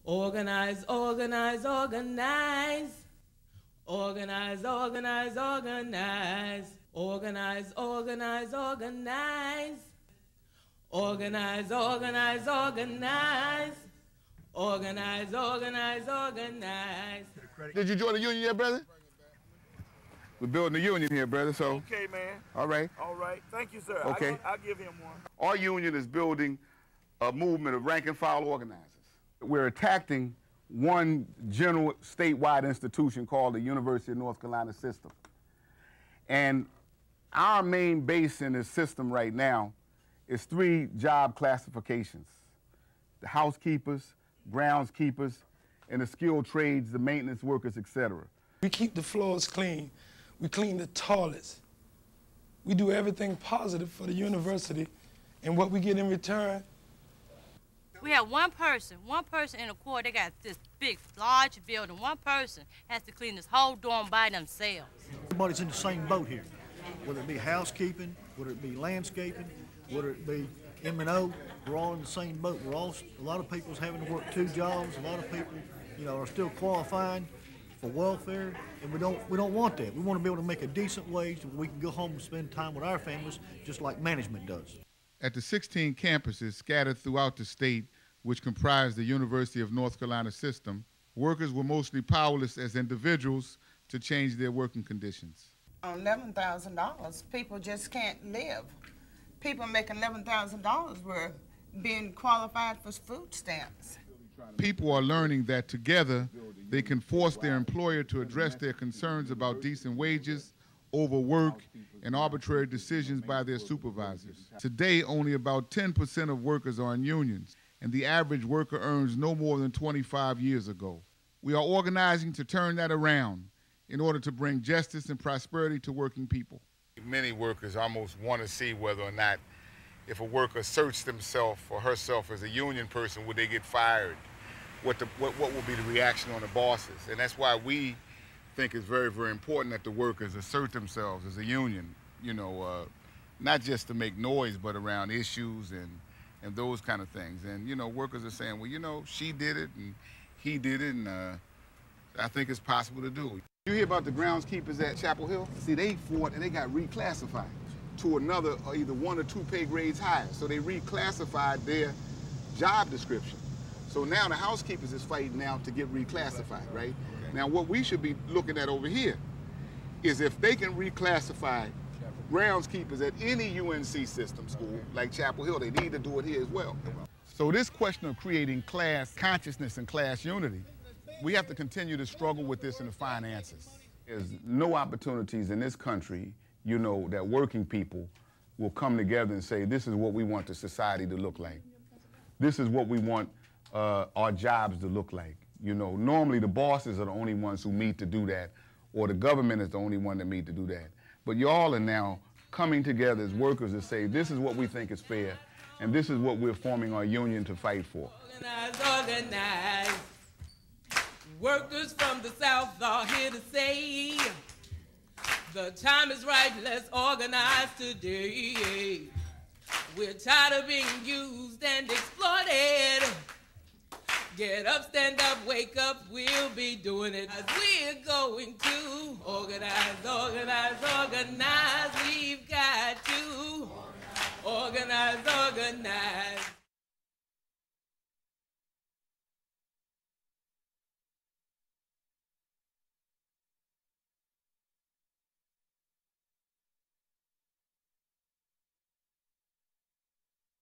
Organize, organize, organize. Organize, organize, organize. Organize, organize, organize. Organize, organize, organize. Organize, organize, organize. Did you join the union yet, brother? We're building a union here, brother, so. Okay, man. All right. All right. Thank you, sir. Okay. I'll give him one. Our union is building a movement of rank and file organizers. We're attacking one general statewide institution called the University of North Carolina system. And our main base in this system right now is 3 job classifications: the housekeepers, groundskeepers, and the skilled trades, the maintenance workers, etc. We keep the floors clean. We clean the toilets. We do everything positive for the university, and what we get in return. We have one person in the court. They got this big, large building. One person has to clean this whole dorm by themselves. Everybody's in the same boat here, whether it be housekeeping, whether it be landscaping, whether it be M&O. We're all in the same boat. A lot of people's having to work 2 jobs. A lot of people, are still qualifying for welfare, and we don't want that. We want to be able to make a decent wage so we can go home and spend time with our families, just like management does. At the 16 campuses scattered throughout the state, which comprise the University of North Carolina system, workers were mostly powerless as individuals to change their working conditions. On $11,000, people just can't live. People making $11,000 were being qualified for food stamps. People are learning that together they can force their employer to address their concerns about decent wages, overwork, and arbitrary decisions by their supervisors. Today, only about 10% of workers are in unions, and the average worker earns no more than 25 years ago. We are organizing to turn that around in order to bring justice and prosperity to working people. Many workers almost want to see whether or not, if a worker asserts themselves or herself as a union person, would they get fired? What will be the reaction on the bosses? And that's why we think it's very, very important that the workers assert themselves as a union, not just to make noise, but around issues and those kind of things. And, workers are saying, well, she did it and he did it, and I think it's possible to do. You hear about the groundskeepers at Chapel Hill? See, they fought and they got reclassified to another, either 1 or 2 pay grades higher. So they reclassified their job description. So now the housekeepers is fighting now to get reclassified, right? Okay. Now what we should be looking at over here is if they can reclassify groundskeepers at any UNC system school, like Chapel Hill, they need to do it here as well. So this question of creating class consciousness and class unity, we have to continue to struggle with this in the finances. There's no opportunities in this country, that working people will come together and say, this is what we want the society to look like. This is what we want our jobs to look like. Normally the bosses are the only ones who meet to do that, or the government is the only one that meet to do that. But y'all are now coming together as workers to say, this is what we think is fair, and this is what we're forming our union to fight for. Organize, organize. Workers from the South are here to say, the time is right, let's organize today. We're tired of being used and exploited. Get up, stand up, wake up, we'll be doing it. As we're going to organize, organize, organize. We've got to organize, organize.